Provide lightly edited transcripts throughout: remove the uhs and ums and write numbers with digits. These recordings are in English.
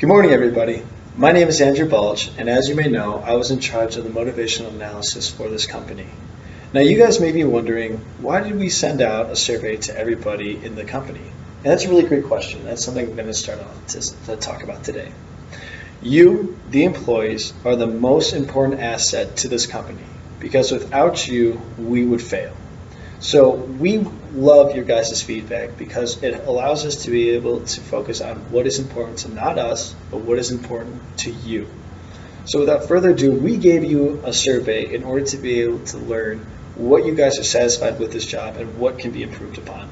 Good morning, everybody. My name is Andrew Bulge, and as you may know, I was in charge of the motivational analysis for this company. Now, you guys may be wondering, why did we send out a survey to everybody in the company? And that's a really great question. That's something I'm going to start off to talk about today. You, the employees, are the most important asset to this company because without you, we would fail. So we love your guys' feedback because it allows us to be able to focus on what is important to not us, but what is important to you. So without further ado, we gave you a survey in order to be able to learn what you guys are satisfied with this job and what can be improved upon.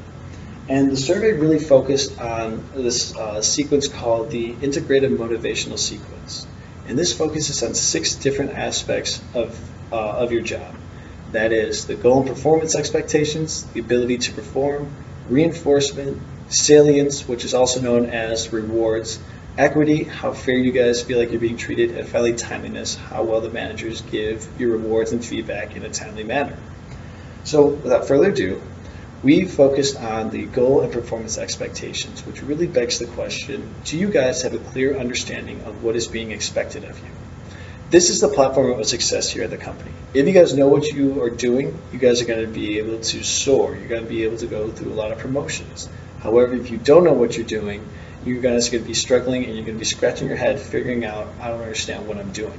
And the survey really focused on this sequence called the integrated motivational sequence. And this focuses on 6 different aspects of your job. That is the goal and performance expectations, the ability to perform, reinforcement, salience, which is also known as rewards, equity, how fair you guys feel like you're being treated, and finally timeliness, how well the managers give your rewards and feedback in a timely manner. So without further ado, we focused on the goal and performance expectations, which really begs the question, do you guys have a clear understanding of what is being expected of you? This is the platform of success here at the company. If you guys know what you are doing, you guys are going to be able to soar. You're going to be able to go through a lot of promotions. However, if you don't know what you're doing, you guys are going to be struggling and you're going to be scratching your head figuring out, I don't understand what I'm doing.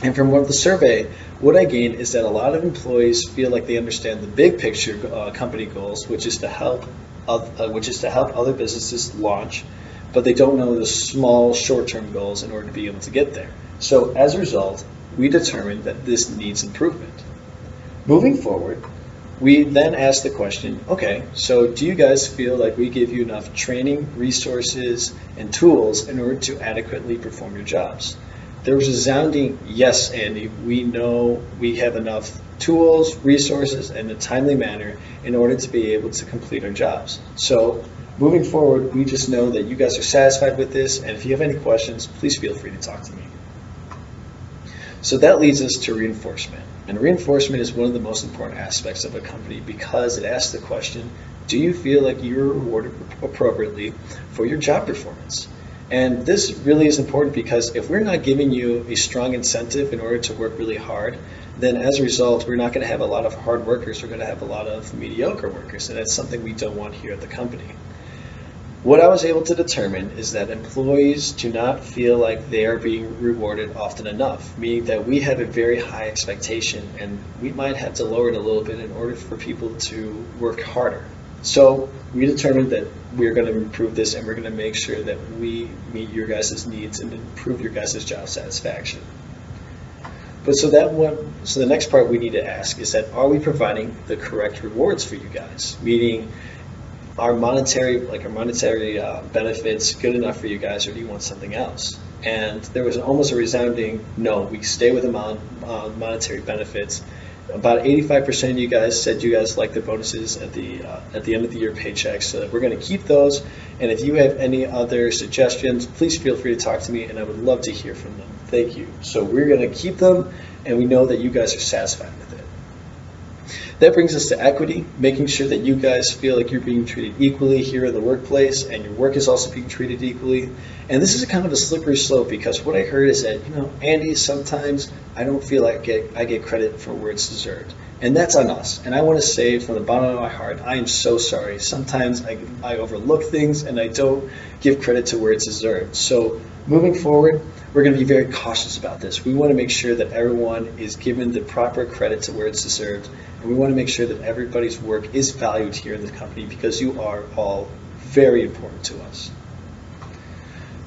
And from the survey, what I gained is that a lot of employees feel like they understand the big picture company goals, which is to help other businesses launch, but they don't know the small short-term goals in order to be able to get there. So as a result, we determined that this needs improvement. Moving forward, we then asked the question, okay, so do you guys feel like we give you enough training, resources, and tools in order to adequately perform your jobs? There was a resounding yes, Andy. We know we have enough tools, resources, and a timely manner in order to be able to complete our jobs. So moving forward, we just know that you guys are satisfied with this, and if you have any questions, please feel free to talk to me. So that leads us to reinforcement. And reinforcement is one of the most important aspects of a company because it asks the question, do you feel like you're rewarded appropriately for your job performance? And this really is important because if we're not giving you a strong incentive in order to work really hard, then as a result, we're not going to have a lot of hard workers. We're going to have a lot of mediocre workers, and that's something we don't want here at the company. What I was able to determine is that employees do not feel like they are being rewarded often enough, meaning that we have a very high expectation and we might have to lower it a little bit in order for people to work harder. So we determined that we're going to improve this and we're going to make sure that we meet your guys' needs and improve your guys' job satisfaction. But so the next part we need to ask is that are we providing the correct rewards for you guys? Meaning, are monetary benefits good enough for you guys, or do you want something else? And there was almost a resounding no. We stay with the monetary benefits. About 85% of you guys said you guys like the bonuses at the end of the year paychecks, so that we're going to keep those. And if you have any other suggestions, please feel free to talk to me, and I would love to hear from them. Thank you. So we're going to keep them, and we know that you guys are satisfied with it. That brings us to equity, making sure that you guys feel like you're being treated equally here in the workplace and your work is also being treated equally. And this is a kind of a slippery slope because what I heard is that, Andy, sometimes I don't feel like I get credit for where it's deserved. And that's on us. And I want to say from the bottom of my heart, I am so sorry. Sometimes I overlook things and I don't give credit to where it's deserved. So moving forward, we're going to be very cautious about this. We want to make sure that everyone is given the proper credit to where it's deserved. And we want to make sure that everybody's work is valued here in the company because you are all very important to us.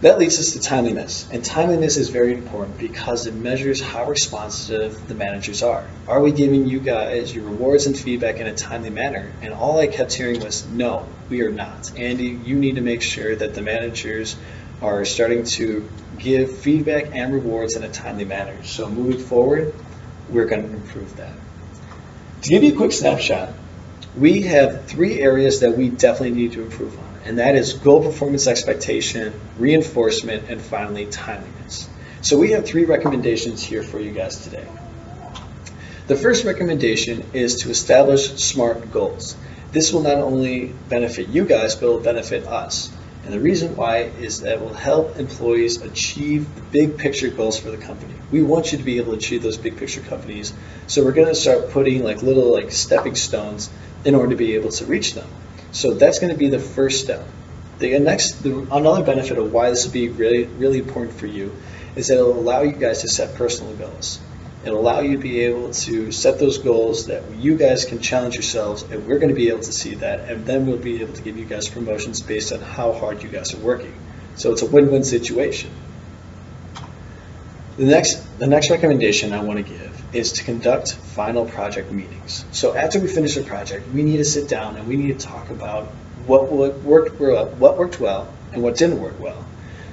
That leads us to timeliness. And timeliness is very important because it measures how responsive the managers are. Are we giving you guys your rewards and feedback in a timely manner? And all I kept hearing was, no, we are not. Andy, you need to make sure that the managers are starting to give feedback and rewards in a timely manner. So moving forward, we're going to improve that. To give you a quick snapshot, we have 3 areas that we definitely need to improve on, and that is goal performance expectation, reinforcement, and finally timeliness. So we have 3 recommendations here for you guys today. The first recommendation is to establish SMART goals. This will not only benefit you guys, but it will benefit us. And the reason why is that it will help employees achieve the big picture goals for the company. We want you to be able to achieve those big picture companies. So we're going to start putting like little like stepping stones in order to be able to reach them. So that's going to be the first step. Another benefit of why this will be really, really important for you is that it'll allow you guys to set personal goals. It'll allow you to be able to set those goals that you guys can challenge yourselves, and we're going to be able to see that, and then we'll be able to give you guys promotions based on how hard you guys are working. So it's a win-win situation. The next recommendation I want to give is to conduct final project meetings. So after we finish a project, we need to sit down and we need to talk about what worked well and what didn't work well.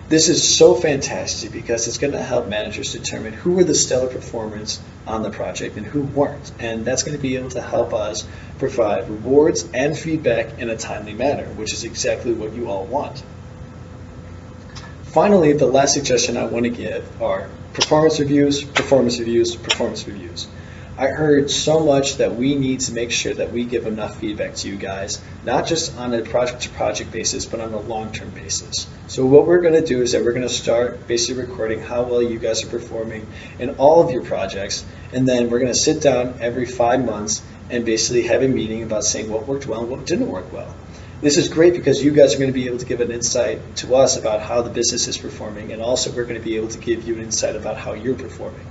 This is so fantastic because it's going to help managers determine who were the stellar performers on the project and who weren't. And that's going to be able to help us provide rewards and feedback in a timely manner, which is exactly what you all want. Finally, the last suggestion I want to give are performance reviews, performance reviews, performance reviews. I heard so much that we need to make sure that we give enough feedback to you guys, not just on a project-to-project basis, but on a long-term basis. So what we're going to do is that we're going to start basically recording how well you guys are performing in all of your projects, and then we're going to sit down every 5 months and basically have a meeting about saying what worked well and what didn't work well. This is great because you guys are going to be able to give an insight to us about how the business is performing, and also we're going to be able to give you an insight about how you're performing.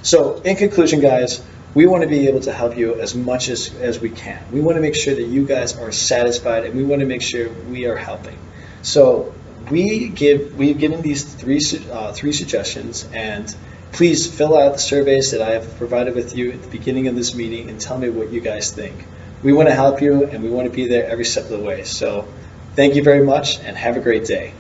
So in conclusion, guys, we want to be able to help you as much as we can. We want to make sure that you guys are satisfied, and we want to make sure we are helping. So we've given these three suggestions, and please fill out the surveys that I have provided with you at the beginning of this meeting and tell me what you guys think. We want to help you, and we want to be there every step of the way. So thank you very much, and have a great day.